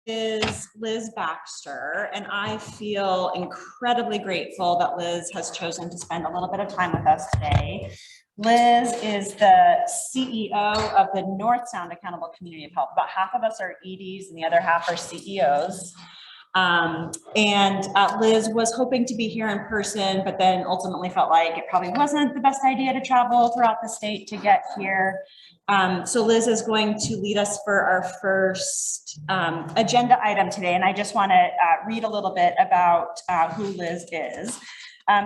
is Liz Baxter, and I feel incredibly grateful that Liz has chosen to spend a little bit of time with us today. Liz is the CEO of the North Sound Accountable Community of Health. About half of us are EDs and the other half are CEOs. Liz was hoping to be here in person, but then ultimately felt like it probably wasn't the best idea to travel throughout the state to get here. So Liz is going to lead us for our first agenda item today. And I just want to read a little bit about who Liz is.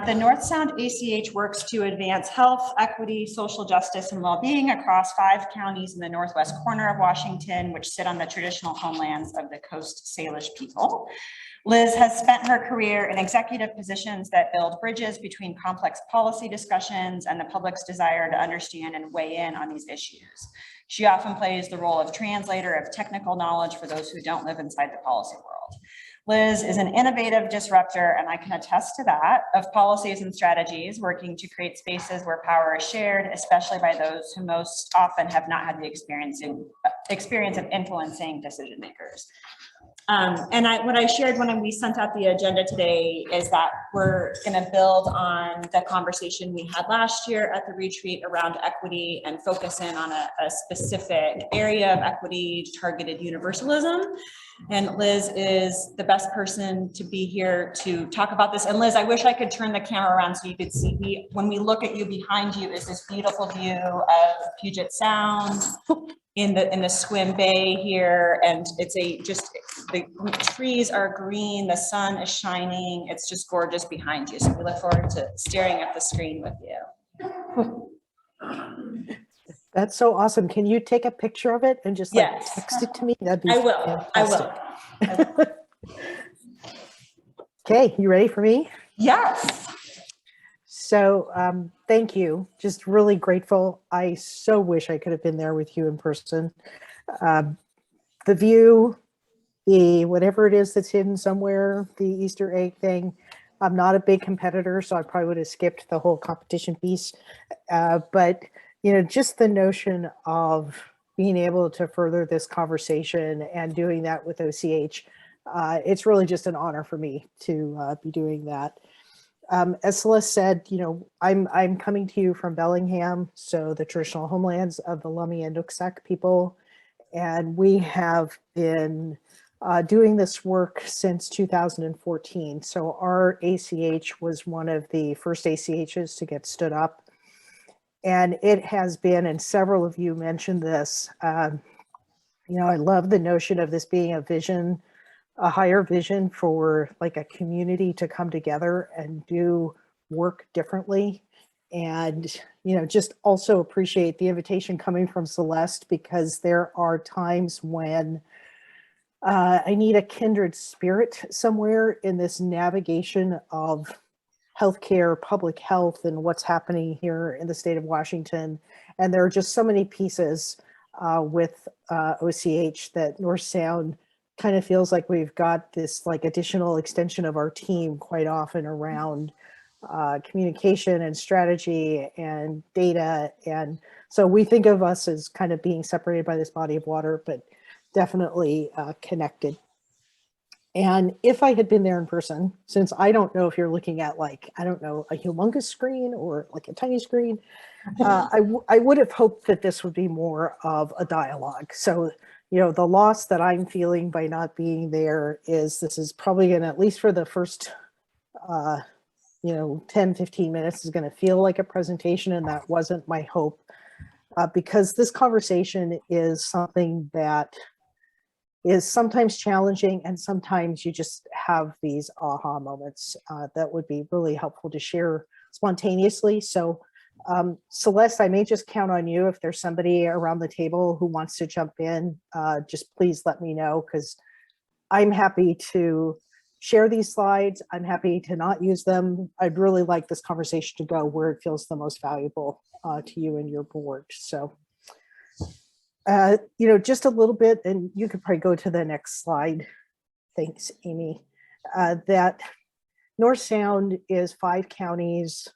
The North Sound ACH works to advance health, equity, social justice, and well-being across 5 counties in the northwest corner of Washington, which sit on the traditional homelands of the Coast Salish people. Liz has spent her career in executive positions that build bridges between complex policy discussions and the public's desire to understand and weigh in on these issues. She often plays the role of translator of technical knowledge for those who don't live inside the policy world. Liz is an innovative disruptor, and I can attest to that, of policies and strategies, working to create spaces where power is shared, especially by those who most often have not had the experience of influencing decision makers. What I shared when we sent out the agenda today is that we're going to build on the conversation we had last year at the retreat around equity and focus in on a specific area of equity, targeted universalism. And Liz is the best person to be here to talk about this. And Liz, I wish I could turn the camera around so you could see when we look at you, behind you is this beautiful view of Puget Sound in the swim bay here, and it's the trees are green, the sun is shining, it's just gorgeous behind you. So we look forward to staring at the screen with you. That's so awesome. Can you take a picture of it and just text it to me? That'd be fantastic. I will. Okay, you ready for me? Yes. So thank you. Just really grateful. I so wish I could have been there with you in person. The view, the whatever it is that's hidden somewhere, the Easter egg thing. I'm not a big competitor, so I probably would have skipped the whole competition piece. But just the notion of being able to further this conversation and doing that with OCH, it's really just an honor for me to be doing that. As Celeste said, I'm coming to you from Bellingham, so the traditional homelands of the Lummi and Nooksack people, and we have been doing this work since 2014. So our ACH was one of the first ACHs to get stood up. And it has been, and several of you mentioned this, I love the notion of this being a vision, a higher vision for like a community to come together and do work differently. And, just also appreciate the invitation coming from Celeste, because there are times when I need a kindred spirit somewhere in this navigation of healthcare, public health, and what's happening here in the state of Washington. And there are just so many pieces with OCH that North Sound kind of feels like we've got this like additional extension of our team quite often around communication and strategy and data. And so we think of us as kind of being separated by this body of water, but definitely connected. And if I had been there in person, since I don't know if you're looking at like, I don't know, a humongous screen or like a tiny screen, I would have hoped that this would be more of a dialogue. So, the loss that I'm feeling by not being there is this is probably going to, at least for the first, 10, 15 minutes is going to feel like a presentation. And that wasn't my hope, because this conversation is something that is sometimes challenging, and sometimes you just have these aha moments that would be really helpful to share spontaneously. So Celeste, I may just count on you if there's somebody around the table who wants to jump in. Just please let me know, because I'm happy to share these slides. I'm happy to not use them. I'd really like this conversation to go where it feels the most valuable to you and your board. So just a little bit, and you could probably go to the next slide. Thanks, Amy. That North Sound is 5 counties,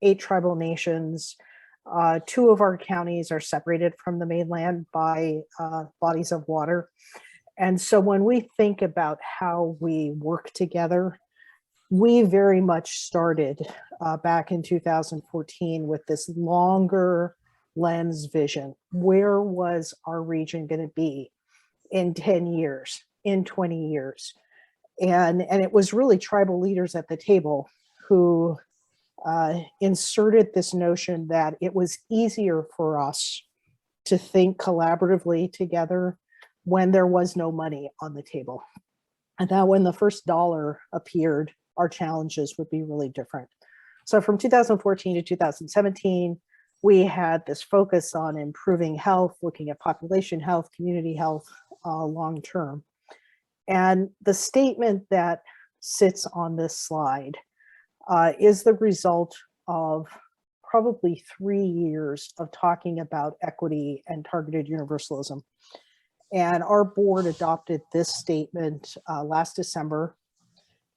8 tribal nations. 2 of our counties are separated from the mainland by bodies of water. And so when we think about how we work together, we very much started back in 2014 with this longer lens vision. Where was our region going to be in 10 years, in 20 years? And it was really tribal leaders at the table who inserted this notion that it was easier for us to think collaboratively together when there was no money on the table. And that when the first dollar appeared, our challenges would be really different. So from 2014 to 2017, we had this focus on improving health, looking at population health, community health, long term. And the statement that sits on this slide is the result of probably 3 years of talking about equity and targeted universalism. And our board adopted this statement last December.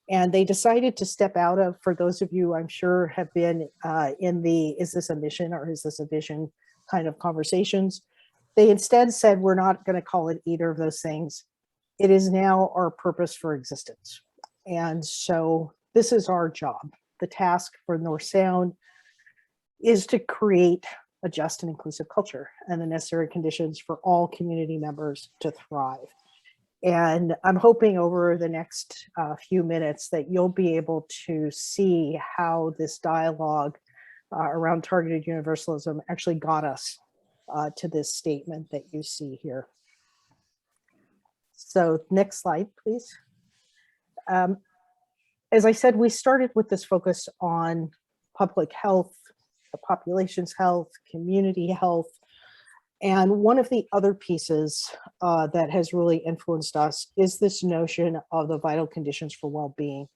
And they decided to step out of, for those of you I'm sure have been in the, is this a mission or is this a vision kind of conversations. They instead said, we're not going to call it either of those things. It is now our purpose for existence. And so this is our job. The task for North Sound is to create a just and inclusive culture and the necessary conditions for all community members to thrive. And I'm hoping over the next few minutes that you'll be able to see how this dialogue around targeted universalism actually got us to this statement that you see here. So next slide, please. As I said, we started with this focus on public health, the population's health, community health. And one of the other pieces that has really influenced us is this notion of the vital conditions for well-being.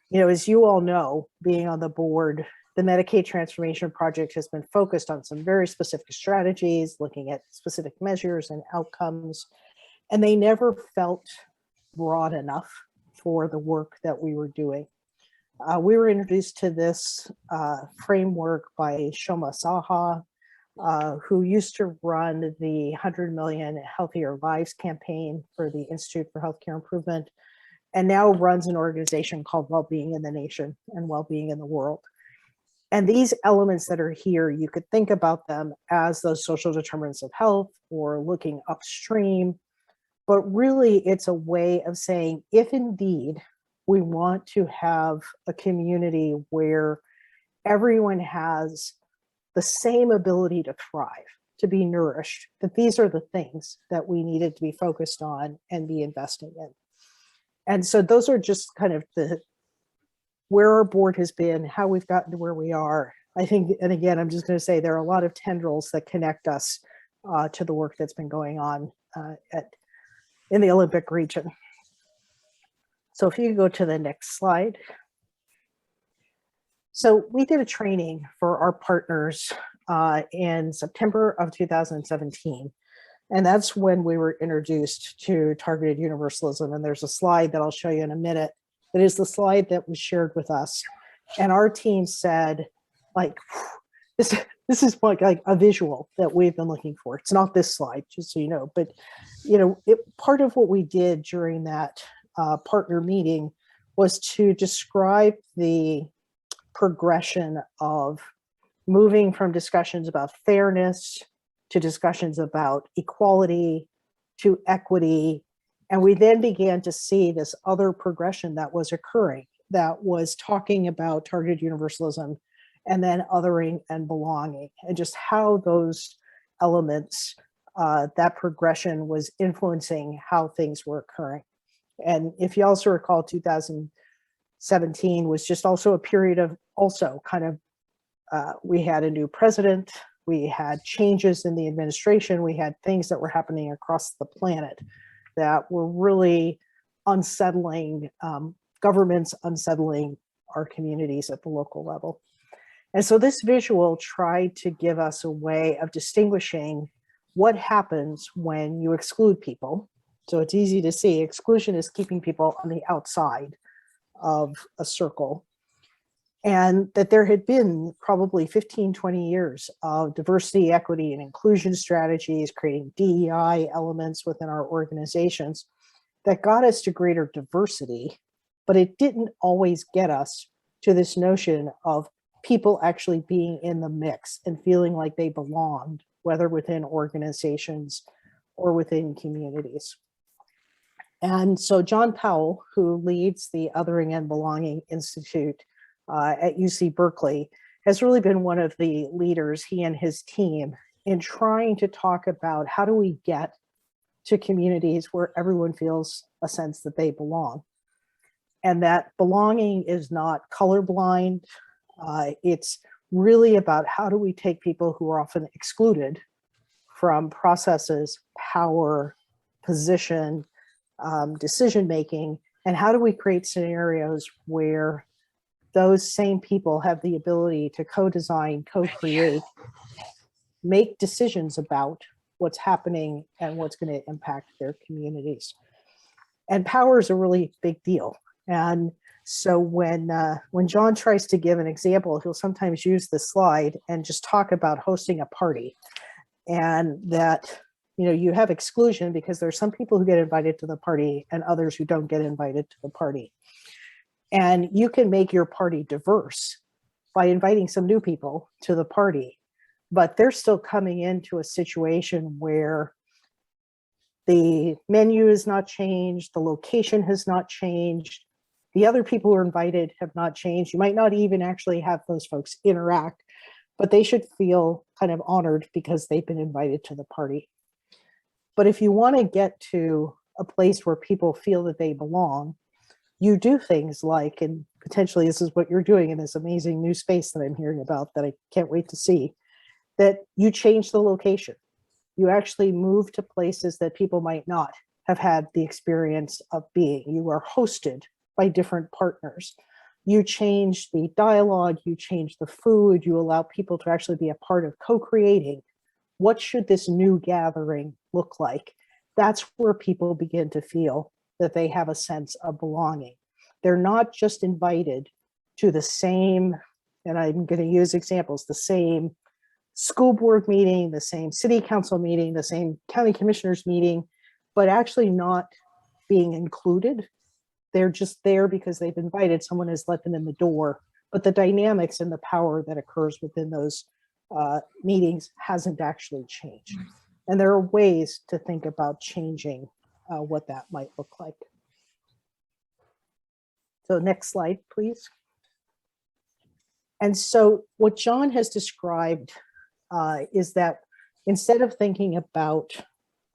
You know, as you all know, being on the board, the Medicaid Transformation Project has been focused on some very specific strategies, looking at specific measures and outcomes, and they never felt broad enough for the work that we were doing. We were introduced to this framework by Shoma Saha, who used to run the 100 Million Healthier Lives campaign for the Institute for Healthcare Improvement, and now runs an organization called Wellbeing in the Nation and Wellbeing in the World. And these elements that are here, you could think about them as those social determinants of health or looking upstream, but really it's a way of saying, if indeed we want to have a community where everyone has the same ability to thrive, to be nourished, that these are the things that we needed to be focused on and be investing in. And so those are just kind of the where our board has been, how we've gotten to where we are. I think, and again, I'm just going to say there are a lot of tendrils that connect us to the work that's been going on in the Olympic region. So if you go to the next slide. So we did a training for our partners in September of 2017. And that's when we were introduced to targeted universalism. And there's a slide that I'll show you in a minute. That is the slide that was shared with us. And our team said, like, this is like a visual that we've been looking for. It's not this slide, just so you know. But, you know, part of what we did during that partner meeting was to describe the progression of moving from discussions about fairness to discussions about equality to equity. And we then began to see this other progression that was occurring, that was talking about targeted universalism and then othering and belonging, and just how those elements, that progression was influencing how things were occurring. And if you also recall, 2017 was just also a period of also kind of, we had a new president, we had changes in the administration, we had things that were happening across the planet that were really unsettling, governments unsettling our communities at the local level. And so this visual tried to give us a way of distinguishing what happens when you exclude people. So it's easy to see exclusion is keeping people on the outside of a circle. and that there had been probably 15, 20 years of diversity, equity, and inclusion strategies, creating DEI elements within our organizations that got us to greater diversity, but it didn't always get us to this notion of people actually being in the mix and feeling like they belonged, whether within organizations or within communities. And so John Powell, who leads the Othering and Belonging Institute at UC Berkeley, has really been one of the leaders, he and his team, in trying to talk about how do we get to communities where everyone feels a sense that they belong. And that belonging is not colorblind. It's really about how do we take people who are often excluded from processes, power, position, decision-making, and how do we create scenarios where those same people have the ability to co-design, co-create, make decisions about what's happening and what's going to impact their communities. And power is a really big deal. And so when John tries to give an example, he'll sometimes use this slide and just talk about hosting a party, and that, you know, you have exclusion because there's some people who get invited to the party and others who don't get invited to the party. And you can make your party diverse by inviting some new people to the party, but they're still coming into a situation where the menu is not changed, the location has not changed, the other people who are invited have not changed. You might not even actually have those folks interact, but they should feel kind of honored because they've been invited to the party. But if you want to get to a place where people feel that they belong, you do things like, and potentially this is what you're doing in this amazing new space that I'm hearing about that I can't wait to see, that you change the location. You actually move to places that people might not have had the experience of being. You are hosted by different partners. You change the dialogue, you change the food, you allow people to actually be a part of co-creating. What should this new gathering look like? That's where people begin to feel that they have a sense of belonging. They're not just invited to the same, and I'm going to use examples, the same school board meeting, the same city council meeting, the same county commissioners meeting, but actually not being included. They're just there because they've invited, someone has let them in the door, but the dynamics and the power that occurs within those meetings hasn't actually changed. And there are ways to think about changing what that might look like. So next slide, please. And so what John has described is that instead of thinking about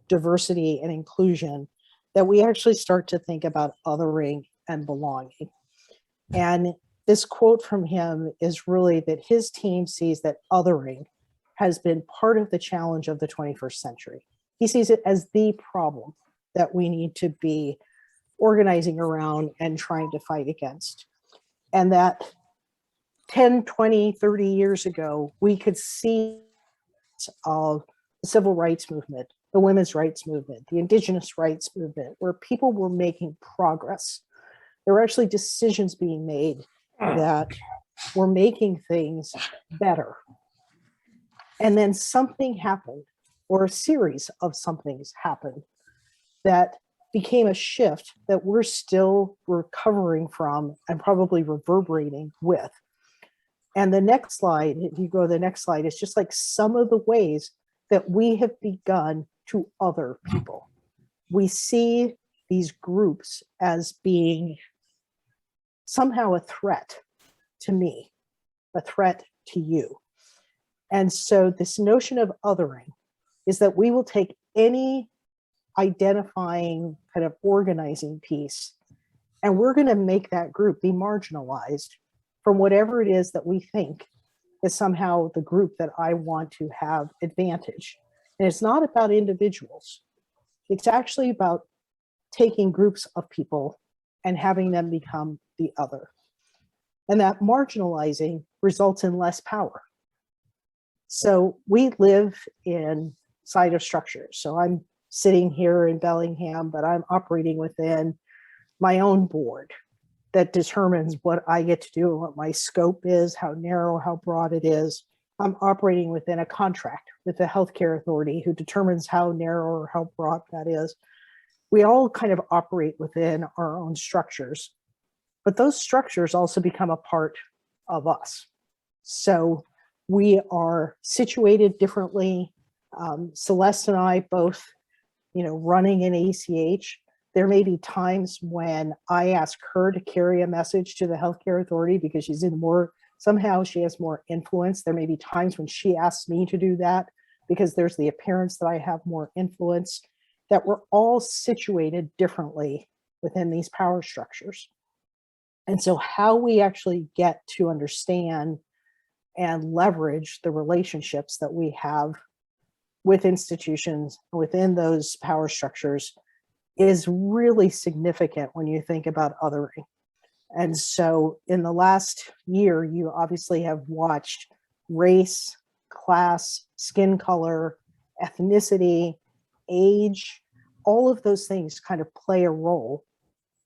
diversity and inclusion, that we actually start to think about othering and belonging. And this quote from him is really that his team sees that othering has been part of the challenge of the 21st century. He sees it as the problem that we need to be organizing around and trying to fight against. And that 10, 20, 30 years ago, we could see of the civil rights movement, the women's rights movement, the indigenous rights movement, where people were making progress. There were actually decisions being made that were making things better. And then something happened, or a series of somethings happened, that became a shift that we're still recovering from and probably reverberating with. And the next slide, if you go to the next slide, is just like some of the ways that we have begun to other people. We see these groups as being somehow a threat to me, a threat to you. And so this notion of othering is that we will take any identifying kind of organizing piece, and we're going to make that group be marginalized from whatever it is that we think is somehow the group that I want to have advantage. And it's not about individuals. It's actually about taking groups of people and having them become the other. And that marginalizing results in less power. So we live inside of structures. So I'm sitting here in Bellingham, but I'm operating within my own board. that determines what I get to do and what my scope is, how narrow, how broad it is. I'm operating within a contract with the healthcare authority who determines how narrow or how broad that is. We all kind of operate within our own structures, but those structures also become a part of us. So we are situated differently. Celeste and I both, running an ACH, there may be times when I ask her to carry a message to the healthcare authority because somehow she has more influence. There may be times when she asks me to do that because there's the appearance that I have more influence, that we're all situated differently within these power structures. And so how we actually get to understand and leverage the relationships that we have with institutions within those power structures is really significant when you think about othering. And so in the last year, you obviously have watched race, class, skin color, ethnicity, age, all of those things kind of play a role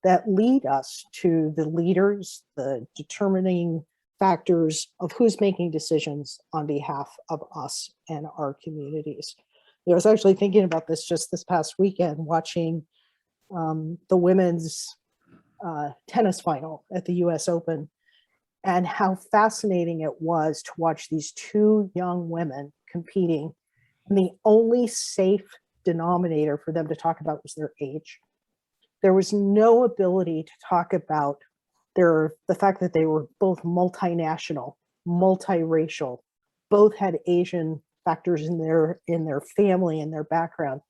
that lead us to the leaders, the determining factors of who's making decisions on behalf of us and our communities. I was actually thinking about this just this past weekend, watching the women's tennis final at the US Open, and how fascinating it was to watch these two young women competing. And the only safe denominator for them to talk about was their age. There was no ability to talk about the fact that they were both multinational, multiracial, both had Asian factors in their family and their background.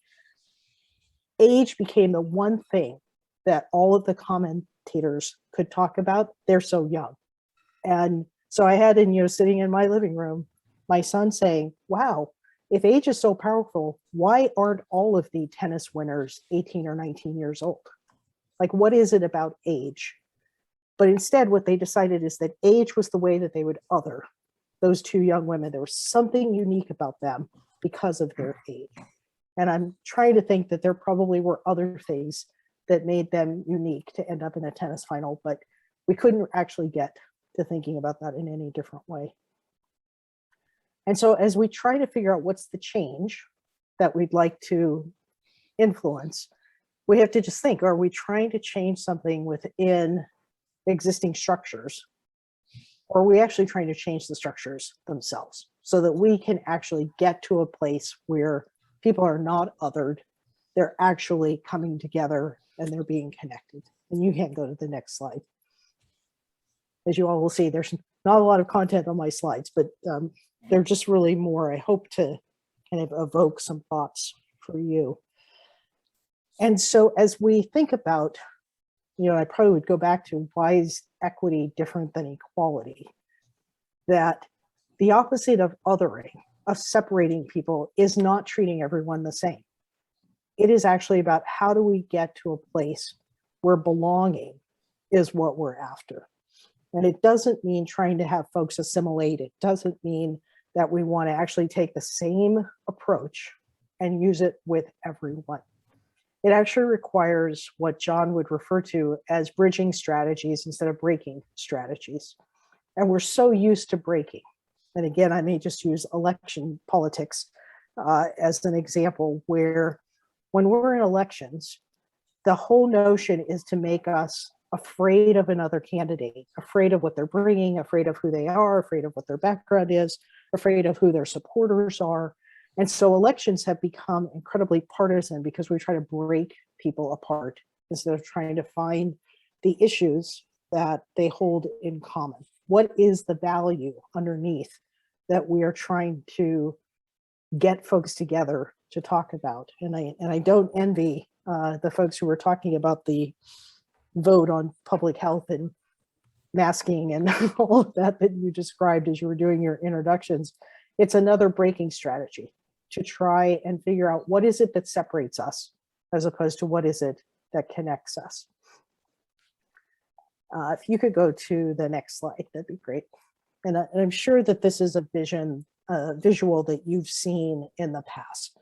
Age became the one thing that all of the commentators could talk about. They're so young. And so I had, sitting in my living room, my son saying, wow, if age is so powerful, why aren't all of the tennis winners 18 or 19 years old? Like, what is it about age? But instead, what they decided is that age was the way that they would other those two young women. There was something unique about them because of their age. And I'm trying to think that there probably were other things that made them unique to end up in a tennis final, but we couldn't actually get to thinking about that in any different way. And so as we try to figure out what's the change that we'd like to influence, we have to just think, are we trying to change something within existing structures? Or are we actually trying to change the structures themselves so that we can actually get to a place where people are not othered, they're actually coming together and they're being connected? And you can go to the next slide. As you all will see, there's not a lot of content on my slides, but they're just really more, I hope, to kind of evoke some thoughts for you. And so as we think about, I probably would go back to, why is equity different than equality? That the opposite of othering, of separating people, is not treating everyone the same. It is actually about, how do we get to a place where belonging is what we're after? And it doesn't mean trying to have folks assimilate. It doesn't mean that we want to actually take the same approach and use it with everyone. It actually requires what John would refer to as bridging strategies instead of breaking strategies. And we're so used to breaking. And again, I may just use election politics as an example, where when we're in elections, the whole notion is to make us afraid of another candidate, afraid of what they're bringing, afraid of who they are, afraid of what their background is, afraid of who their supporters are. And so elections have become incredibly partisan because we try to break people apart instead of trying to find the issues that they hold in common. What is the value underneath that we are trying to get folks together to talk about? And I don't envy the folks who were talking about the vote on public health and masking and all of that you described as you were doing your introductions. It's another breaking strategy to try and figure out, what is it that separates us as opposed to what is it that connects us. If you could go to the next slide, that'd be great. And I'm sure that this is a visual that you've seen in the past.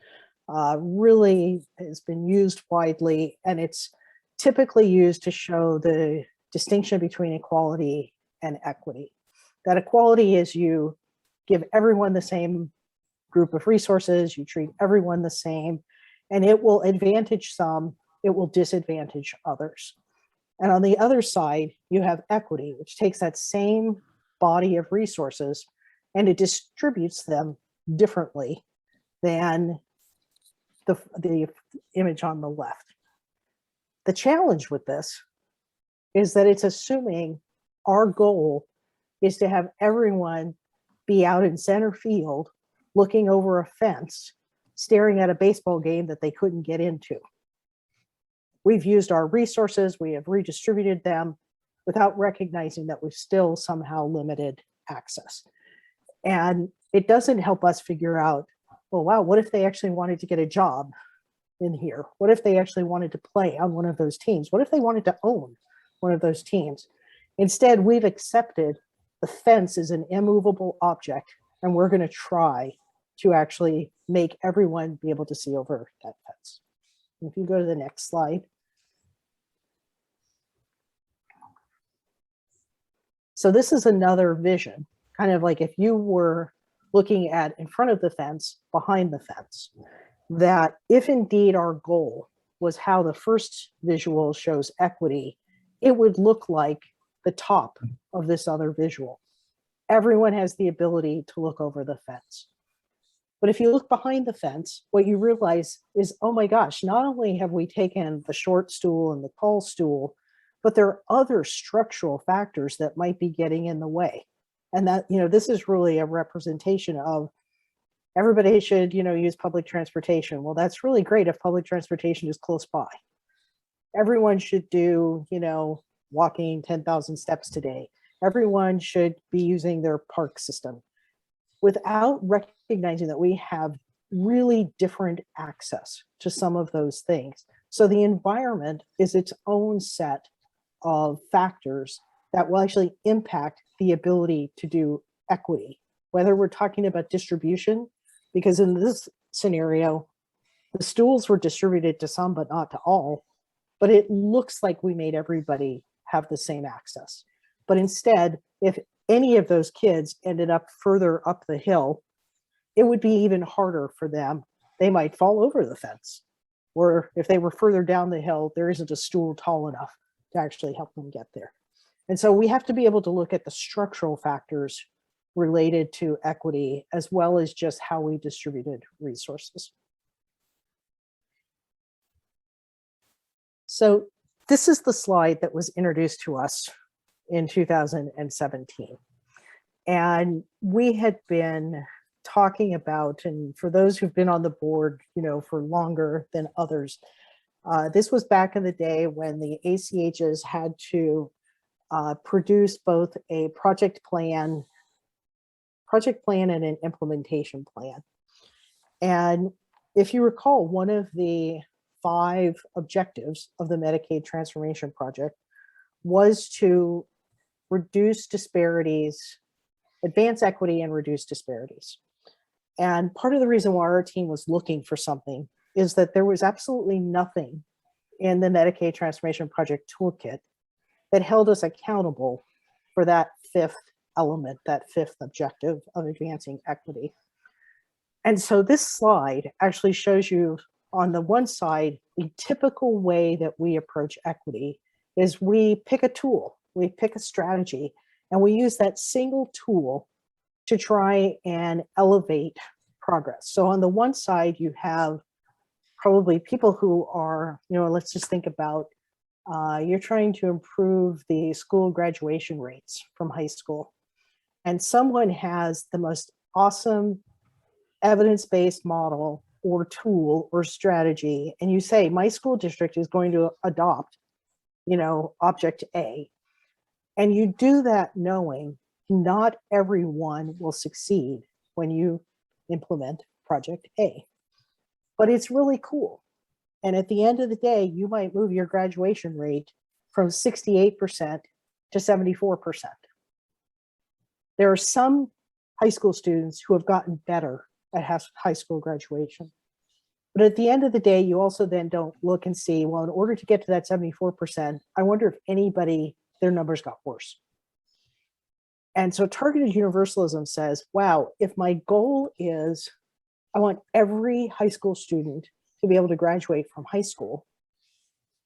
Really has been used widely, and it's typically used to show the distinction between equality and equity. That equality is you give everyone the same group of resources, you treat everyone the same, and it will advantage some, it will disadvantage others. And on the other side, you have equity, which takes that same body of resources and it distributes them differently than the image on the left. The challenge with this is that it's assuming our goal is to have everyone be out in center field, looking over a fence, staring at a baseball game that they couldn't get into. We've used our resources, we have redistributed them without recognizing that we've still somehow limited access. And it doesn't help us figure out, well, wow, what if they actually wanted to get a job in here? What if they actually wanted to play on one of those teams? What if they wanted to own one of those teams? Instead, we've accepted the fence is an immovable object, and we're going to try to actually make everyone be able to see over that fence. If you go to the next slide. So this is another vision, kind of like if you were looking at in front of the fence, behind the fence, that if indeed our goal was how the first visual shows equity, it would look like the top of this other visual. Everyone has the ability to look over the fence. But if you look behind the fence, what you realize is, oh my gosh, not only have we taken the short stool and the tall stool, but there are other structural factors that might be getting in the way. And that, this is really a representation of everybody should, use public transportation. Well, that's really great if public transportation is close by. Everyone should do, walking 10,000 steps today. Everyone should be using their park system without recognizing that we have really different access to some of those things. So the environment is its own set of factors that will actually impact the ability to do equity, whether we're talking about distribution, because in this scenario, the stools were distributed to some, but not to all, but it looks like we made everybody have the same access. But instead, if any of those kids ended up further up the hill, it would be even harder for them. They might fall over the fence. Or if they were further down the hill, there isn't a stool tall enough to actually help them get there. And so we have to be able to look at the structural factors related to equity, as well as just how we distributed resources. So this is the slide that was introduced to us in 2017. And we had been talking about, and for those who've been on the board, for longer than others, this was back in the day when the ACHs had to produce both a project plan and an implementation plan. And if you recall, one of the 5 objectives of the Medicaid Transformation Project was to reduce disparities, advance equity and reduce disparities. And part of the reason why our team was looking for something is that there was absolutely nothing in the Medicaid Transformation Project toolkit that held us accountable for that 5th element, that 5th objective of advancing equity. And so this slide actually shows you on the one side, the typical way that we approach equity is we pick a tool, we pick a strategy, and we use that single tool to try and elevate progress. So on the one side, you have probably people who are, let's just think about, you're trying to improve the school graduation rates from high school. And someone has the most awesome evidence-based model or tool or strategy, and you say, my school district is going to adopt, object A. And you do that knowing not everyone will succeed when you implement project A. But it's really cool. And at the end of the day, you might move your graduation rate from 68% to 74%. There are some high school students who have gotten better at high school graduation. But at the end of the day, you also then don't look and see, well, in order to get to that 74%, I wonder if anybody their numbers got worse. And so targeted universalism says, wow, if my goal is I want every high school student to be able to graduate from high school,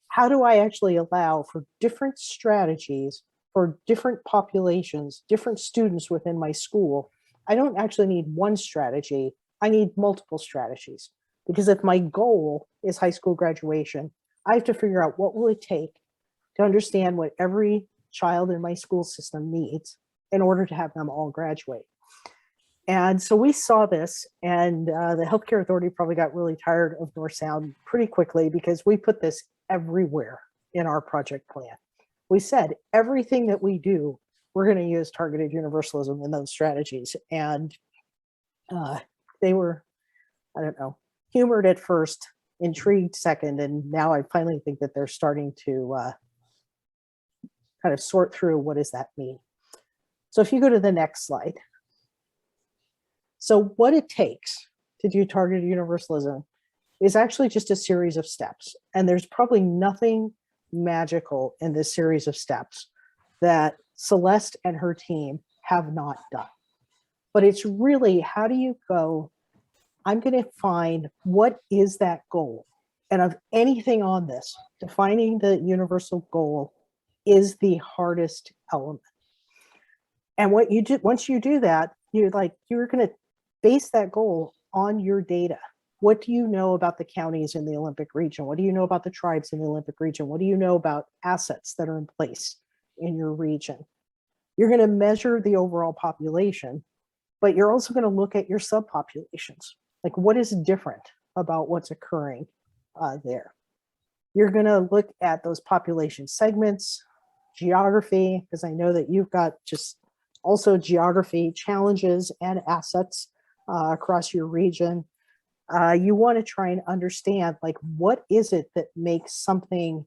how do I actually allow for different strategies for different populations, different students within my school? I don't actually need one strategy. I need multiple strategies. Because if my goal is high school graduation, I have to figure out what will it take to understand what every child in my school system needs in order to have them all graduate. And so we saw this, and the healthcare authority probably got really tired of North Sound pretty quickly because we put this everywhere in our project plan. We said everything that we do, we're going to use targeted universalism in those strategies. And they were, I don't know, humored at first, intrigued second, and now I finally think that they're starting to kind of sort through what does that mean. So if you go to the next slide. So what it takes to do targeted universalism is actually just a series of steps. And there's probably nothing magical in this series of steps that Celeste and her team have not done. But it's really, how do you go, I'm going to find what is that goal? And of anything on this, defining the universal goal is the hardest element. And what you do, once you do that, you're going to base that goal on your data. What do you know about the counties in the Olympic region? What do you know about the tribes in the Olympic region? What do you know about assets that are in place in your region? You're going to measure the overall population, but you're also going to look at your subpopulations. Like, what is different about what's occurring there? You're going to look at those population segments, geography, because I know that you've got just also geography challenges and assets across your region. You want to try and understand, like, what is it that makes something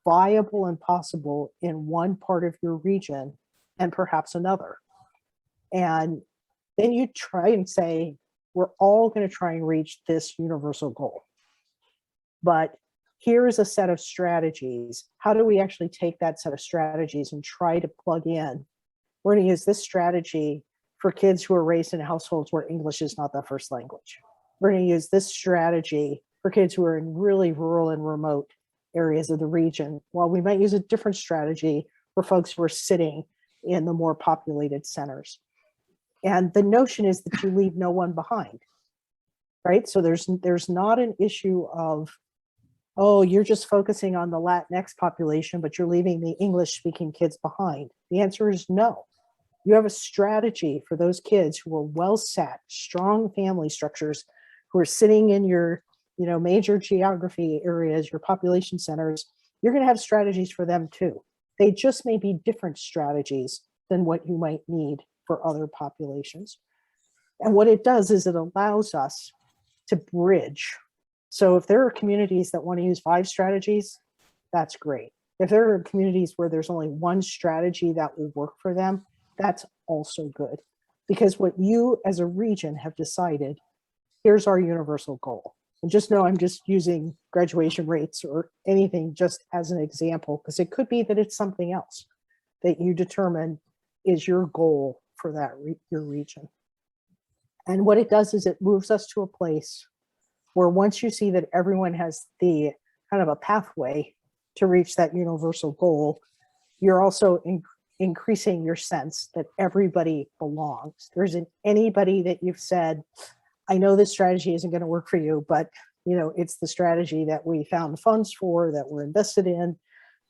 viable and possible in one part of your region and perhaps another. And then you try and say, we're all going to try and reach this universal goal. But here is a set of strategies. How do we actually take that set of strategies and try to plug in? We're going to use this strategy for kids who are raised in households where English is not the first language. We're going to use this strategy for kids who are in really rural and remote areas of the region, while we might use a different strategy for folks who are sitting in the more populated centers. And the notion is that you leave no one behind, right? So there's not an issue of, oh, you're just focusing on the Latinx population, but you're leaving the English-speaking kids behind. The answer is no. You have a strategy for those kids who are well set, strong family structures, who are sitting in your major geography areas, your population centers. You're going to have strategies for them too. They just may be different strategies than what you might need for other populations. And what it does is it allows us to bridge. So if there are communities that want to use 5 strategies, that's great. If there are communities where there's only one strategy that will work for them, that's also good. Because what you as a region have decided, here's our universal goal. And just know I'm just using graduation rates or anything just as an example, because it could be that it's something else that you determine is your goal for that your region. And what it does is it moves us to a place where once you see that everyone has the kind of a pathway to reach that universal goal, you're also increasing your sense that everybody belongs. There isn't anybody that you've said, I know this strategy isn't going to work for you, but it's the strategy that we found funds for, that we're invested in.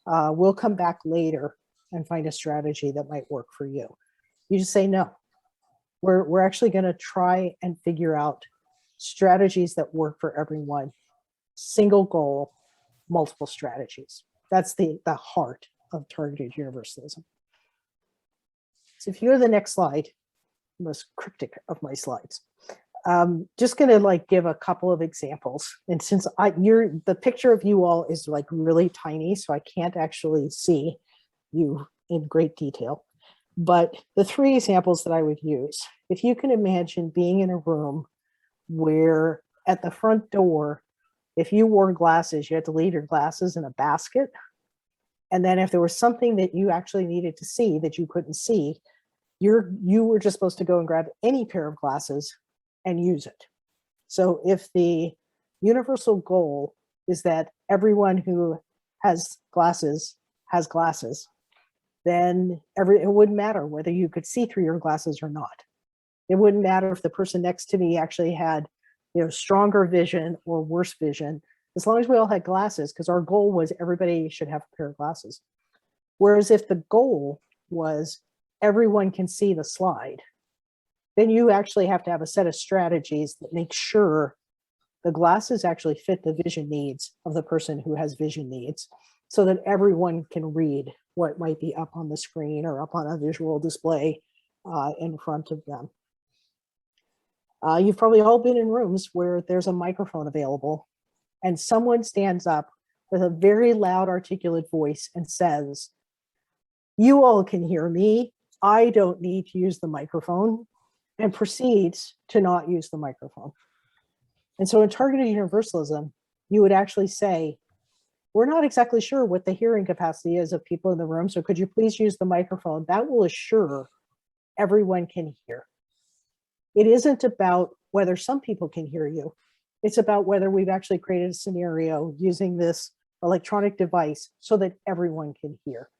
We'll come back later and find a strategy that might work for you. You just say, no, we're actually going to try and figure out strategies that work for everyone. Single goal, multiple strategies. That's the heart of targeted universalism. So if you go to the next slide, most cryptic of my slides. Just going to give a couple of examples. And since the picture of you all is really tiny, so I can't actually see you in great detail. But the 3 examples that I would use, if you can imagine being in a room where at the front door, if you wore glasses, you had to leave your glasses in a basket. And then if there was something that you actually needed to see that you couldn't see, you were just supposed to go and grab any pair of glasses and use it. So if the universal goal is that everyone who has glasses, then it wouldn't matter whether you could see through your glasses or not. It wouldn't matter if the person next to me actually had, stronger vision or worse vision, as long as we all had glasses, because our goal was everybody should have a pair of glasses. Whereas if the goal was everyone can see the slide, then you actually have to have a set of strategies that make sure the glasses actually fit the vision needs of the person who has vision needs, so that everyone can read what might be up on the screen or up on a visual display in front of them. You've probably all been in rooms where there's a microphone available and someone stands up with a very loud, articulate voice and says, "You all can hear me. I don't need to use the microphone," and proceeds to not use the microphone. And so in targeted universalism, you would actually say, "We're not exactly sure what the hearing capacity is of people in the room, so could you please use the microphone? That will assure everyone can hear." It isn't about whether some people can hear you. It's about whether we've actually created a scenario using this electronic device so that everyone can hear.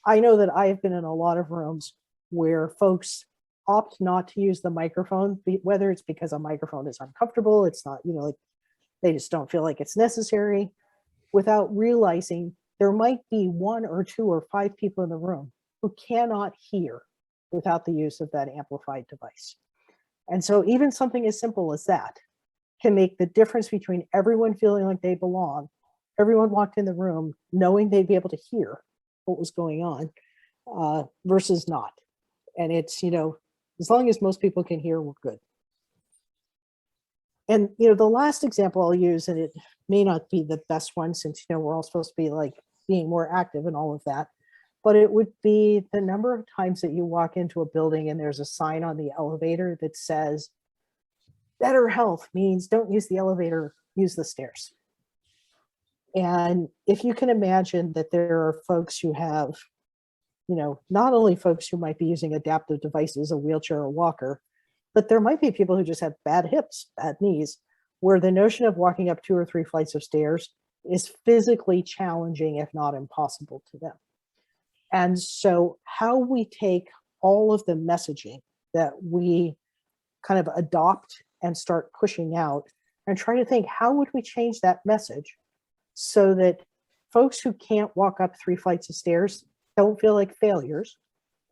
I know that I have been in a lot of rooms where folks opt not to use the microphone, whether it's because a microphone is uncomfortable, it's not, like they just don't feel like it's necessary, without realizing there might be 1 or 2 or 5 people in the room who cannot hear without the use of that amplified device. And so even something as simple as that can make the difference between everyone feeling like they belong, everyone walked in the room knowing they'd be able to hear what was going on, versus not. And it's, as long as most people can hear, we're good. And, the last example I'll use, and it may not be the best one since, we're all supposed to be like being more active and all of that, but it would be the number of times that you walk into a building and there's a sign on the elevator that says, "Better health means don't use the elevator, use the stairs." And if you can imagine that there are folks who have, not only folks who might be using adaptive devices, a wheelchair or walker, but there might be people who just have bad hips, bad knees, where the notion of walking up 2 or 3 flights of stairs is physically challenging, if not impossible to them. And so how we take all of the messaging that we kind of adopt and start pushing out and try to think, how would we change that message so that folks who can't walk up 3 flights of stairs don't feel like failures,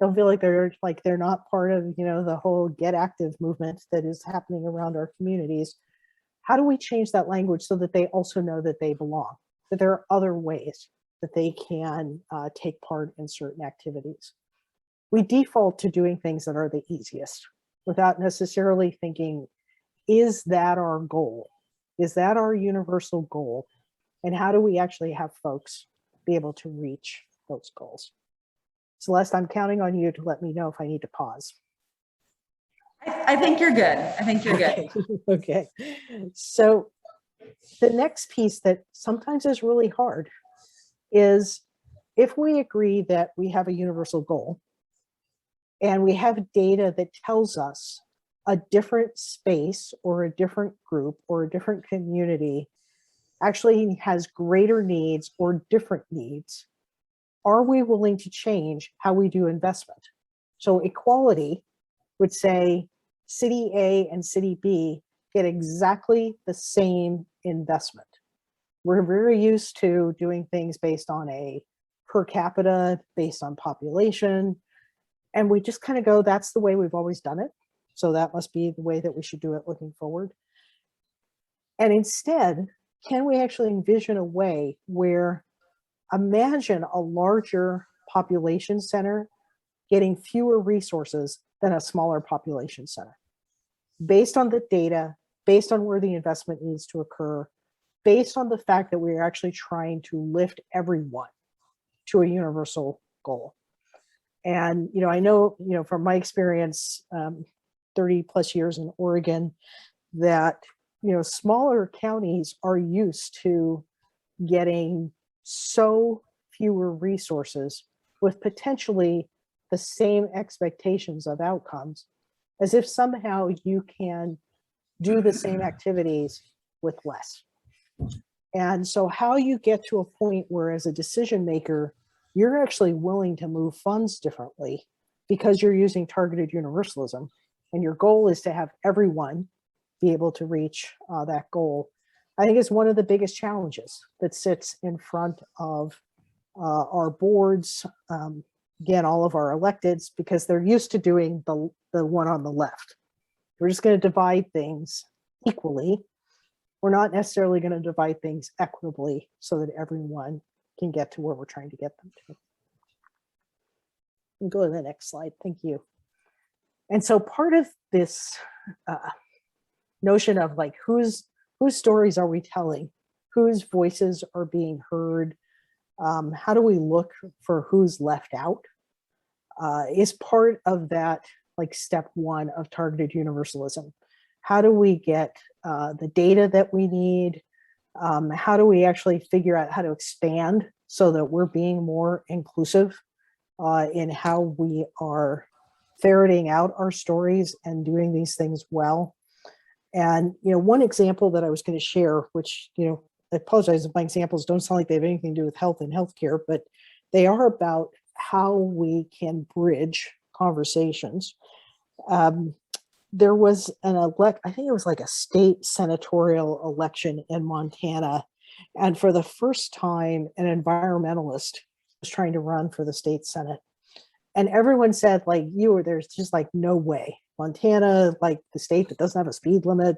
don't feel like they're not part of, the whole get active movement that is happening around our communities. How do we change that language so that they also know that they belong, that there are other ways that they can take part in certain activities? We default to doing things that are the easiest without necessarily thinking, is that our goal? Is that our universal goal? And how do we actually have folks be able to reach those goals? Celeste, I'm counting on you to let me know if I need to pause. I think you're good. I think you're good. Okay. So the next piece that sometimes is really hard is if we agree that we have a universal goal and we have data that tells us a different space or a different group or a different community actually has greater needs or different needs, are we willing to change how we do investment? So equality would say city A and city B get exactly the same investment. We're very used to doing things based on a per capita, based on population, and we just kind of go, that's the way we've always done it, so that must be the way that we should do it looking forward. And instead, can we actually envision a way where, imagine a larger population center getting fewer resources than a smaller population center, based on the data, based on where the investment needs to occur, based on the fact that we're actually trying to lift everyone to a universal goal. And, I know, from my experience, 30 plus years in Oregon, that, smaller counties are used to getting so fewer resources with potentially the same expectations of outcomes, as if somehow you can do the same activities with less. And so how you get to a point where as a decision maker, you're actually willing to move funds differently because you're using targeted universalism. And your goal is to have everyone be able to reach that goal. I think is one of the biggest challenges that sits in front of our boards, again, all of our electeds, because they're used to doing the one on the left. We're just going to divide things equally. We're not necessarily going to divide things equitably so that everyone can get to where we're trying to get them to. And go to the next slide. Thank you. And so part of this notion of like whose stories are we telling, whose voices are being heard, how do we look for who's left out, is part of that like step one of targeted universalism. How do we get the data that we need? How do we actually figure out how to expand so that we're being more inclusive in how we are ferreting out our stories and doing these things well? And, one example that I was going to share, which, I apologize if my examples don't sound like they have anything to do with health and healthcare, but they are about how we can bridge conversations. There was I think it was like a state senatorial election in Montana. And for the first time, an environmentalist was trying to run for the state Senate. And everyone said, like, there's just like no way. Montana, like the state that doesn't have a speed limit,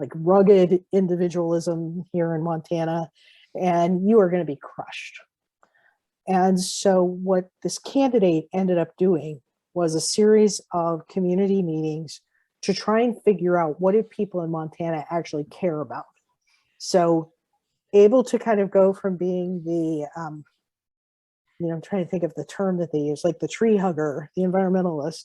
like rugged individualism here in Montana, and you are going to be crushed. And so what this candidate ended up doing was a series of community meetings to try and figure out what do people in Montana actually care about. So able to kind of go from being the, I'm trying to think of the term that they use, like the tree hugger, the environmentalist.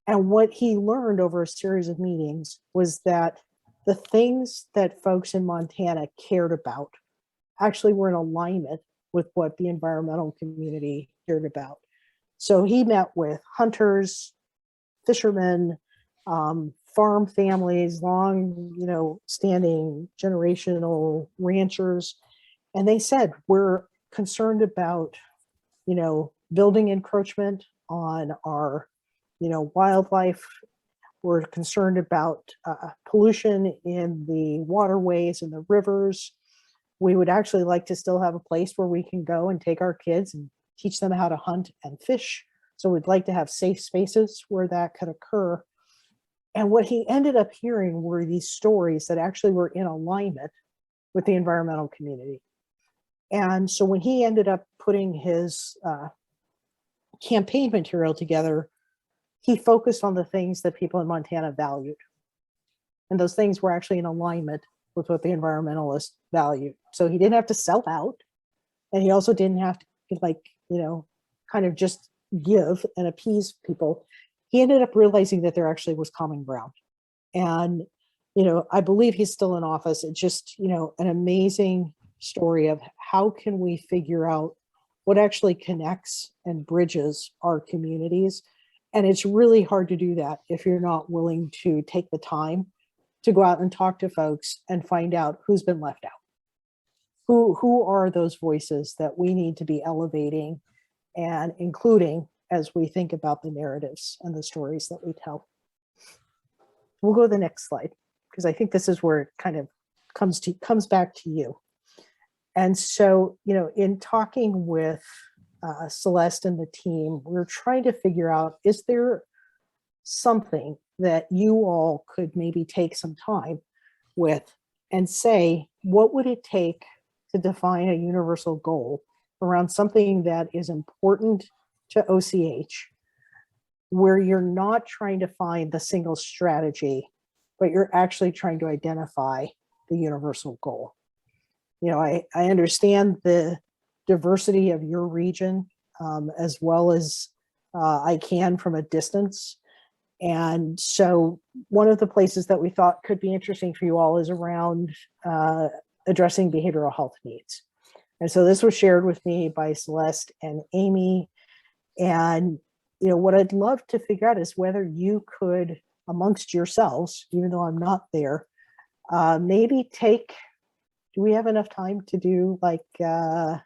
And what he learned over a series of meetings was that the things that folks in Montana cared about actually were in alignment with what the environmental community cared about. So he met with hunters, fishermen, farm families, long, standing generational ranchers. And they said, we're concerned about, building encroachment on our, wildlife. We're concerned about pollution in the waterways and the rivers. We would actually like to still have a place where we can go and take our kids and teach them how to hunt and fish. So we'd like to have safe spaces where that could occur. And what he ended up hearing were these stories that actually were in alignment with the environmental community. And so when he ended up putting his campaign material together, he focused on the things that people in Montana valued. And those things were actually in alignment with what the environmentalists valued. So he didn't have to sell out. And he also didn't have to kind of just give and appease people. He ended up realizing that there actually was common ground. And, I believe he's still in office. It's just, an amazing story of how can we figure out what actually connects and bridges our communities. And it's really hard to do that if you're not willing to take the time to go out and talk to folks and find out who's been left out. Who are those voices that we need to be elevating and including as we think about the narratives and the stories that we tell. We'll go to the next slide, because I think this is where it kind of comes back to you. And so, in talking with Celeste and the team, we're trying to figure out, is there something that you all could maybe take some time with and say, what would it take to define a universal goal around something that is important to OCH, where you're not trying to find the single strategy, but you're actually trying to identify the universal goal? I understand the diversity of your region as well as I can from a distance. And so one of the places that we thought could be interesting for you all is around addressing behavioral health needs. And so this was shared with me by Celeste and Amy. And, you know, what I'd love to figure out is whether you could, amongst yourselves, even though I'm not there, maybe take, do we have enough time to do like 5-ish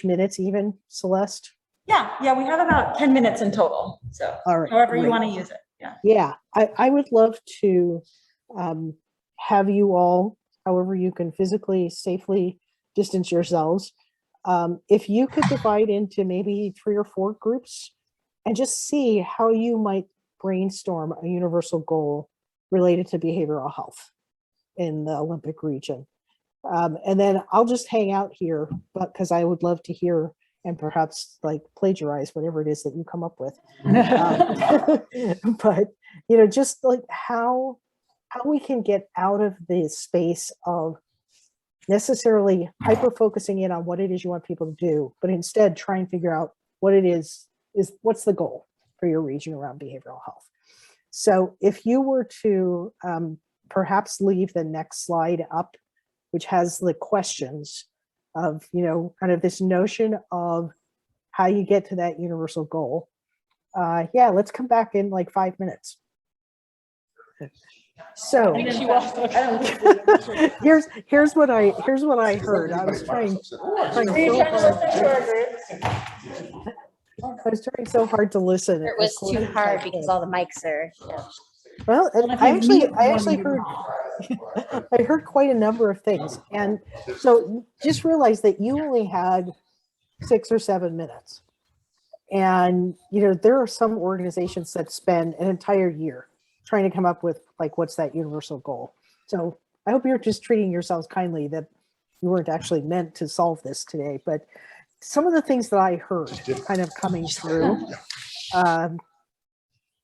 minutes even, Celeste? Yeah, we have about 10 minutes in total. So All right, however you great. want to use it. Yeah. Yeah, I would love to have you all, however you can physically safely distance yourselves. If you could divide into maybe 3 or 4 groups and just see how you might brainstorm a universal goal related to behavioral health in the Olympic region. And then I'll just hang out here, but because I would love to hear and perhaps like plagiarize whatever it is that you come up with. But, you know, just like how we can get out of the space of necessarily hyper focusing in on what it is you want people to do, but instead try and figure out what it is what's the goal for your region around behavioral health. So if you were to perhaps leave the next slide up, which has the questions of, you know, kind of this notion of how you get to that universal goal. Yeah, let's come back in like 5 minutes. So here's what I heard. I was trying so hard to listen. It was too hard because all the mics are. Well, I actually heard I heard quite a number of things, and so just realize that you only had 6 or 7 minutes, and you know there are some organizations that spend an entire year trying to come up with like what's that universal goal. So I hope you're just treating yourselves kindly that you weren't actually meant to solve this today, but some of the things that I heard kind of coming through.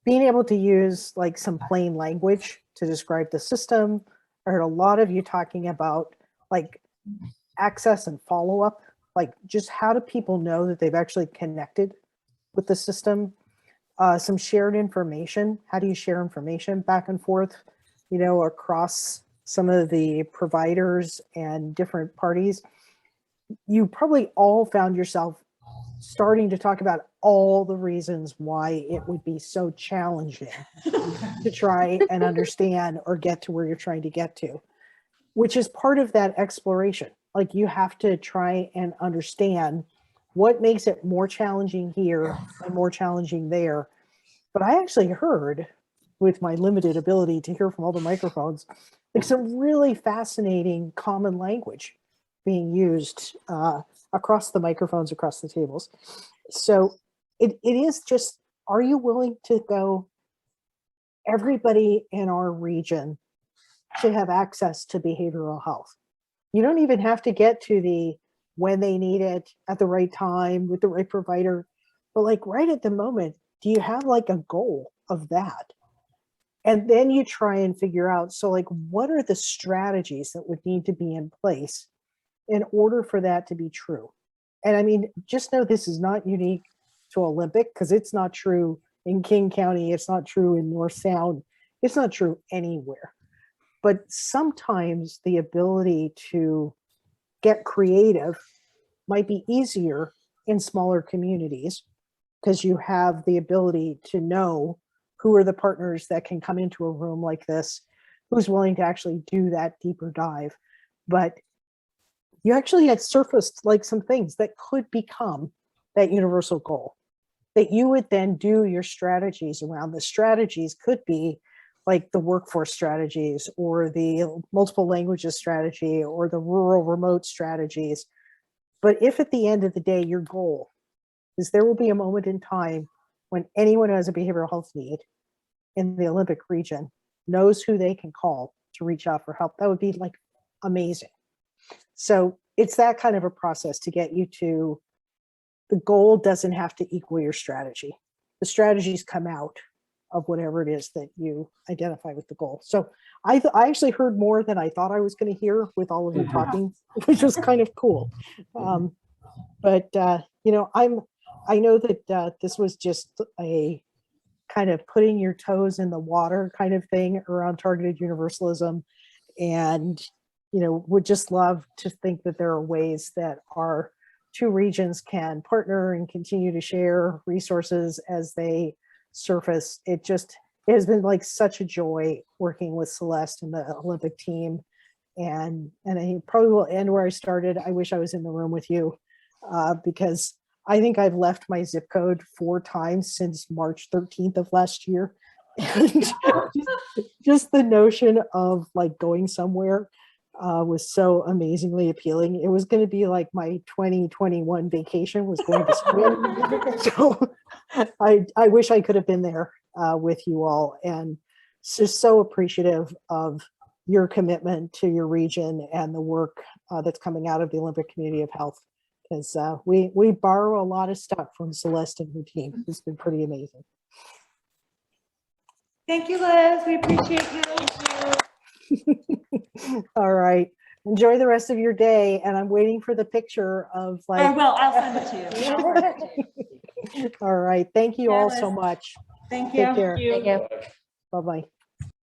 Being able to use like some plain language to describe the system. I heard a lot of you talking about like access and follow-up, like just how do people know that they've actually connected with the system? Some shared information. How do you share information back and forth, you know, across some of the providers and different parties? You probably all found yourself starting to talk about all the reasons why it would be so challenging to try and understand or get to where you're trying to get to, which is part of that exploration. Like you have to try and understand what makes it more challenging here and more challenging there. But I actually heard, with my limited ability to hear from all the microphones, like some really fascinating common language being used across the microphones, across the tables. So it is just, are you willing to go, everybody in our region should have access to behavioral health? You don't even have to get to the when they need it at the right time with the right provider, but like right at the moment, do you have like a goal of that? And then you try and figure out, so like, what are the strategies that would need to be in place in order for that to be true? And I mean, just know this is not unique to Olympic, because it's not true in King County, it's not true in North Sound, it's not true anywhere. But sometimes the ability to get creative might be easier in smaller communities because you have the ability to know who are the partners that can come into a room like this, who's willing to actually do that deeper dive. But you actually had surfaced like some things that could become that universal goal that you would then do your strategies around. The strategies could be like the workforce strategies or the multiple languages strategy or the rural remote strategies. But if at the end of the day, your goal is there will be a moment in time when anyone who has a behavioral health need in the Olympic region knows who they can call to reach out for help, that would be like amazing. So it's that kind of a process to get you to, the goal doesn't have to equal your strategy. The strategies come out of whatever it is that you identify with the goal. So I actually heard more than I thought I was going to hear with all of you talking, which was kind of cool. But you know, I know that this was just a kind of putting your toes in the water kind of thing around targeted universalism. And would just love to think that there are ways that our two regions can partner and continue to share resources as they surface. It has been like such a joy working with Celeste and the Olympic team. And I probably will end where I started. I wish I was in the room with you because I think I've left my zip code 4 times since March 13th of last year. And just the notion of like going somewhere was so amazingly appealing. It was going to be like my 2021 vacation was going to spring. So I wish I could have been there with you all, and just so appreciative of your commitment to your region and the work that's coming out of the Olympic Community of Health. Because we borrow a lot of stuff from Celeste and her team. It's been pretty amazing. Thank you, Liz. We appreciate you. All right. Enjoy the rest of your day. And I'm waiting for the picture of like. I will. I'll send it to you. All right. Thank you all so much. Thank you. Take care. Thank you. Bye-bye.